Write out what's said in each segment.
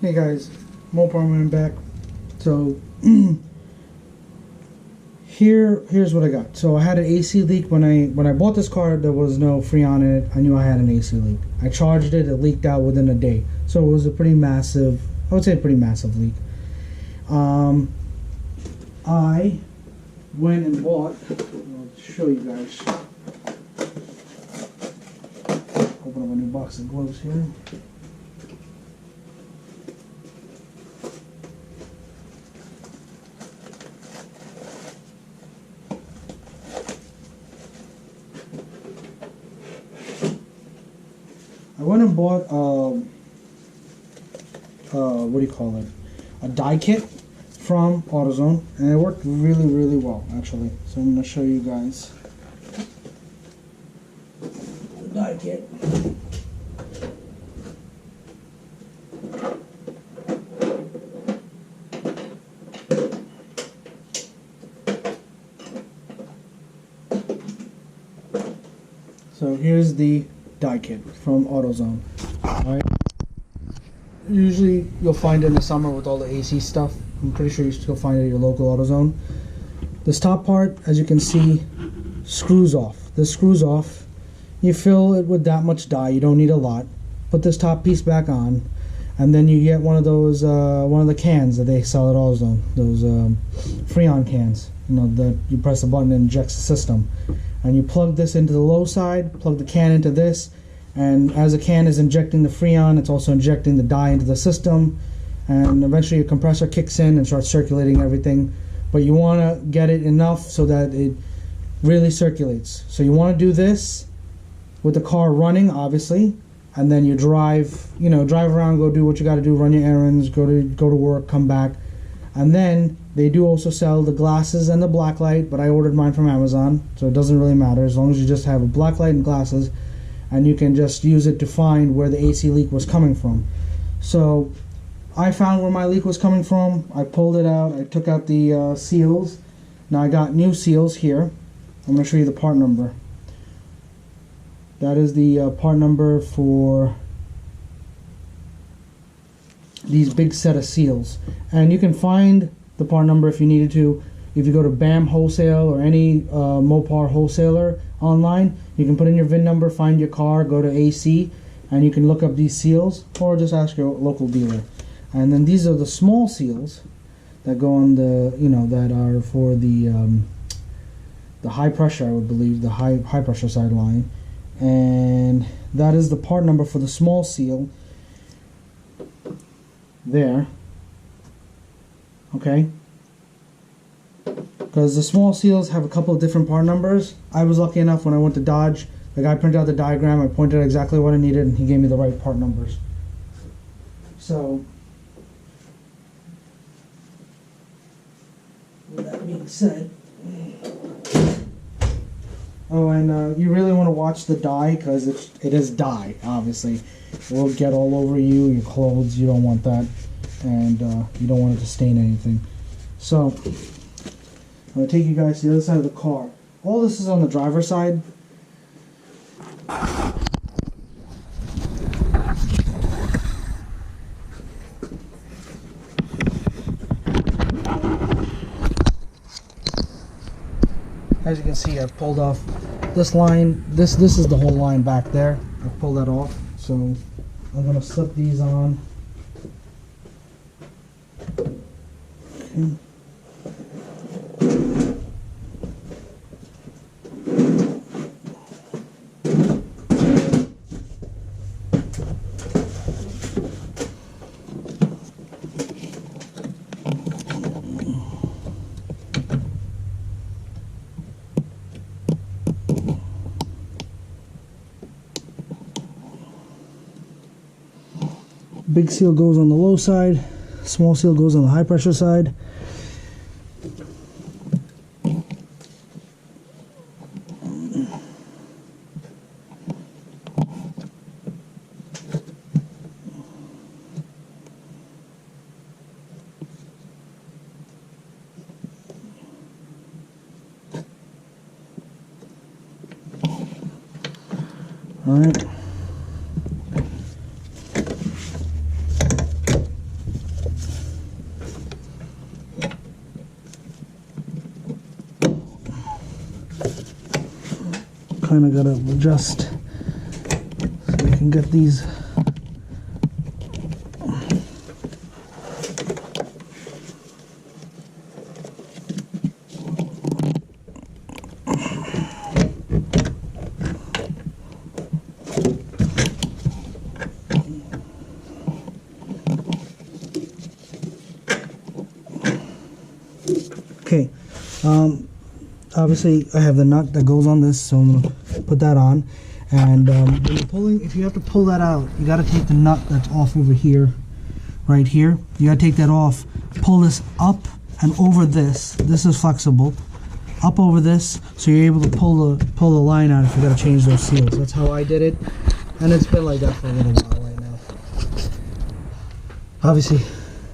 Hey guys, Moparman back. So here's what I got. So I had an AC leak when I bought this car. There was no Freon in it. I knew I had an AC leak. I charged it. It leaked out within a day. So it was a pretty massive. I would say a pretty massive leak. I went and bought. I'll show you guys. Open up a new box of gloves here. I went and bought what do you call it? A dye kit from AutoZone, and it worked really, really well actually. So I'm going to show you guys the dye kit. So here's the dye kit from AutoZone. Alright. Usually you'll find it in the summer with all the AC stuff. I'm pretty sure you still find it at your local AutoZone. This top part, as you can see, screws off. This screws off. You fill it with that much dye. You don't need a lot. Put this top piece back on, and then you get one of those, one of the cans that they sell at AutoZone. Those Freon cans. You know, that you press a button and injects the system. And you plug this into the low side, plug the can into this, and as the can is injecting the Freon, it's also injecting the dye into the system, and eventually your compressor kicks in and starts circulating everything. But you want to get it enough so that it really circulates. So you want to do this with the car running, obviously, and then you drive around, go do what you got to do, run your errands, go to work, come back. And then they do also sell the glasses and the black light, but I ordered mine from Amazon, so it doesn't really matter as long as you just have a black light and glasses, and you can just use it to find where the AC leak was coming from. So I found where my leak was coming from. I pulled it out. I took out the seals. Now I got new seals here. I'm going to show you the part number. That is the part number for these big set of seals, and you can find the part number if you needed to. If you go to BAM Wholesale or any Mopar wholesaler online, you can put in your VIN number, find your car, go to AC, and you can look up these seals, or just ask your local dealer. And then these are the small seals that go on the, that are for the high pressure, I would believe, the high pressure side line, and that is the part number for the small seal. There, okay, because the small seals have a couple of different part numbers. I was lucky enough when I went to Dodge, the guy printed out the diagram, I pointed out exactly what I needed, and he gave me the right part numbers. So, with that being said, oh, and you really want to watch the dye, because it is dye, obviously. It will get all over you, your clothes. You don't want that, and you don't want it to stain anything. So I'm going to take you guys to the other side of the car. All this is on the driver's side. As you can see, I've pulled off this line. This is the whole line back there. I've pulled that off. So I'm going to slip these on. Okay. Big seal goes on the low side, small seal goes on the high pressure side. All right. kind of gotta adjust so we can get these. Okay, obviously I have the nut that goes on this, so I'm gonna put that on. And when you're pulling, if you have to pull that out, you got to take the nut that's off over here, right here. You got to take that off. Pull this up and over this. This is flexible. Up over this, so you're able to pull the line out if you got to change those seals. That's how I did it, and it's been like that for a little while right now. Obviously,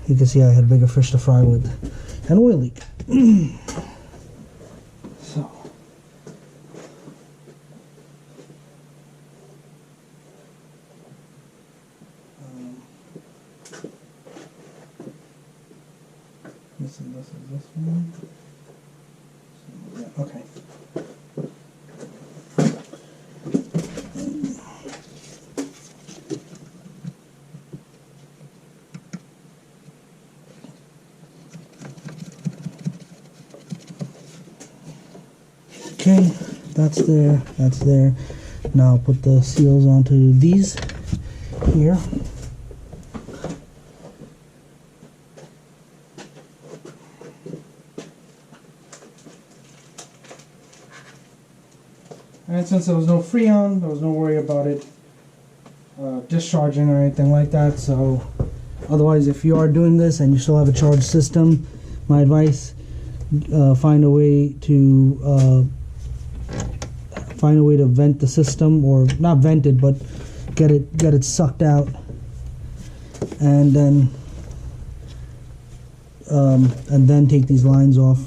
you can see I had bigger fish to fry with. An oil leak. So. This is this one. So, yeah, okay. Okay, that's there, that's there. Now put the seals onto these here. And since there was no Freon, there was no worry about it discharging or anything like that. So otherwise, if you are doing this and you still have a charged system, my advice, find a way to vent the system, or not vent it, but get it sucked out, and then take these lines off.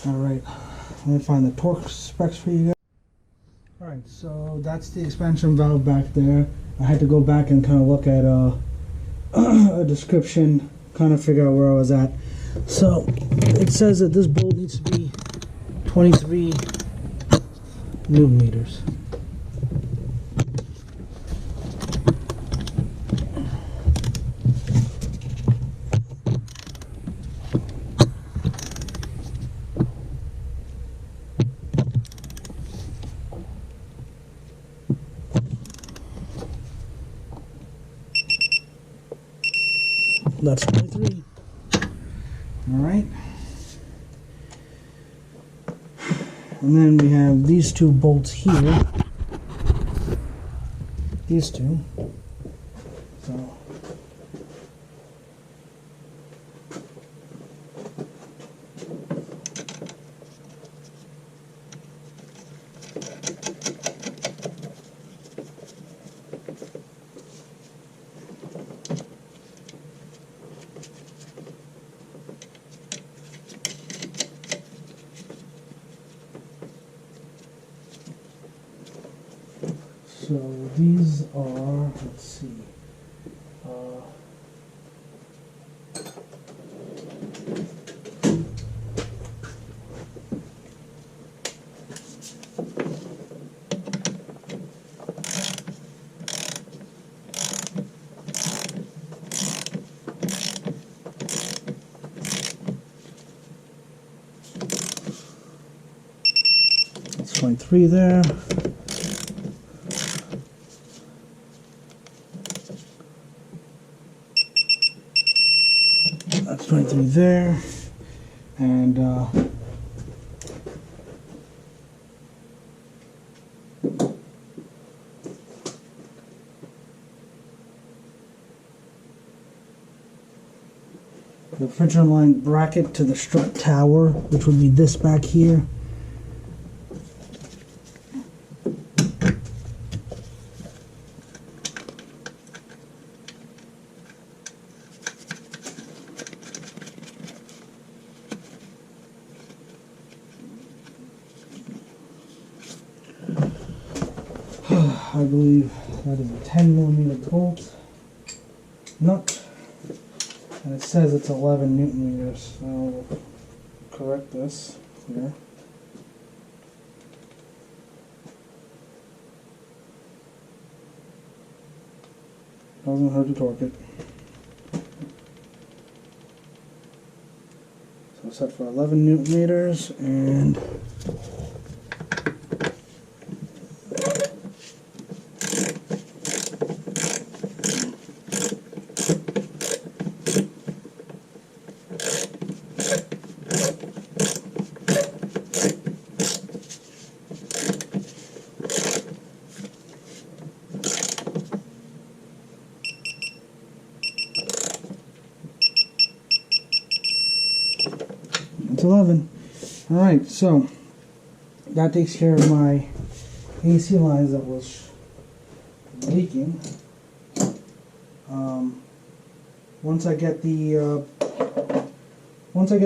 Alright, let me find the torque specs for you guys. Alright, so that's the expansion valve back there. I had to go back and kind of look at a description, kind of figure out where I was at. So it says that this bolt needs to be 23 Newton meters. That's 23. Alright. And then we have these two bolts here. These two. So these are, let's see, that's 23 there. That's 23 there, and the refrigerant line bracket to the strut tower, which would be this back here. I believe that is a 10mm bolt nut, and it says it's 11 Newton meters. So I'll correct this here. Doesn't hurt to torque it. So set for 11 Newton meters, and it's 11. Alright, so that takes care of my AC lines that was leaking. Once I get the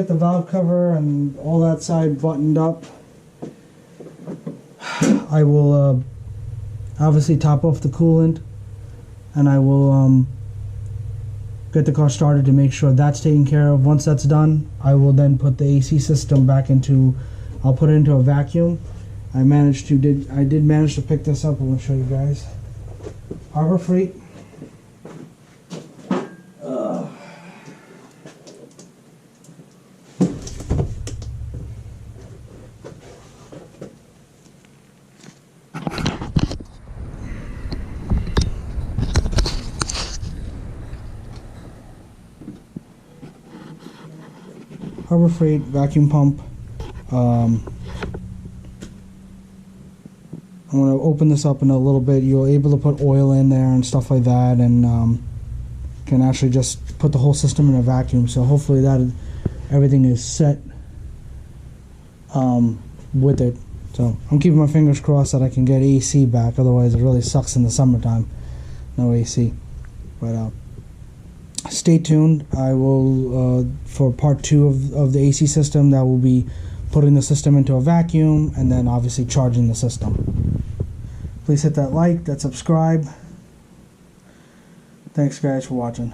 valve cover and all that side buttoned up, I will obviously top off the coolant, and I will get the car started to make sure that's taken care of. Once that's done, I will then put the AC system back into, I'll put it into a vacuum. I did manage to pick this up. I'm going to show you guys. Harbor Freight. Harbor Freight vacuum pump. I'm going to open this up in a little bit. You're able to put oil in there and stuff like that, and can actually just put the whole system in a vacuum. So hopefully that everything is set with it. So I'm keeping my fingers crossed that I can get AC back. Otherwise, it really sucks in the summertime. No AC. But stay tuned. I will, for part 2 of the AC system, that will be putting the system into a vacuum and then obviously charging the system. Please hit that like, that subscribe. Thanks guys for watching.